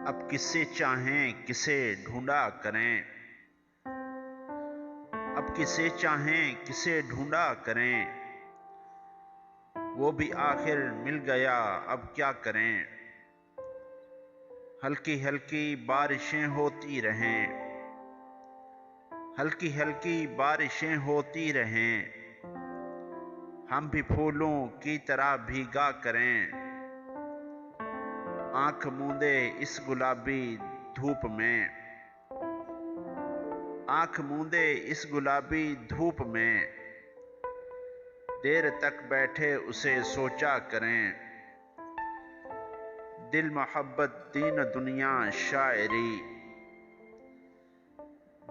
اب کسے چاہیں کسے ڈھونڈا کریں، اب کسے چاہیں کسے ڈھونڈا کریں، وہ بھی آخر مل گیا اب کیا کریں۔ ہلکی ہلکی بارشیں ہوتی رہیں، ہلکی ہلکی بارشیں ہوتی رہیں، ہم بھی پھولوں کی طرح بھیگا کریں۔ آنکھ موندے اس گلابی دھوپ میں، آنکھ موندے اس گلابی دھوپ میں، دیر تک بیٹھے اسے سوچا کریں۔ دل محبت دین دنیا شاعری،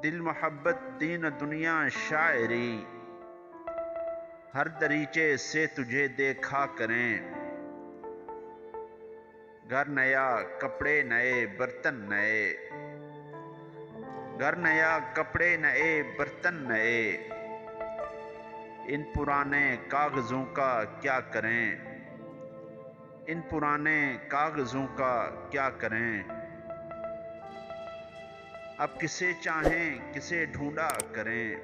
دل محبت دین دنیا شاعری، ہر دریچے سے تجھے دیکھا کریں۔ گھر نیا کپڑے نئے برتن نئے، گھر نیا کپڑے نئے برتن نئے، ان پرانے کاغذوں کا کیا کریں، ان پرانے کاغذوں کا کیا کریں۔ اب کسے چاہیں کسے ڈھونڈا کریں،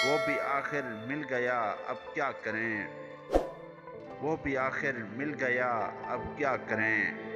وہ بھی آخر مل گیا اب کیا کریں، وہ بھی آخر مل گیا اب کیا کریں۔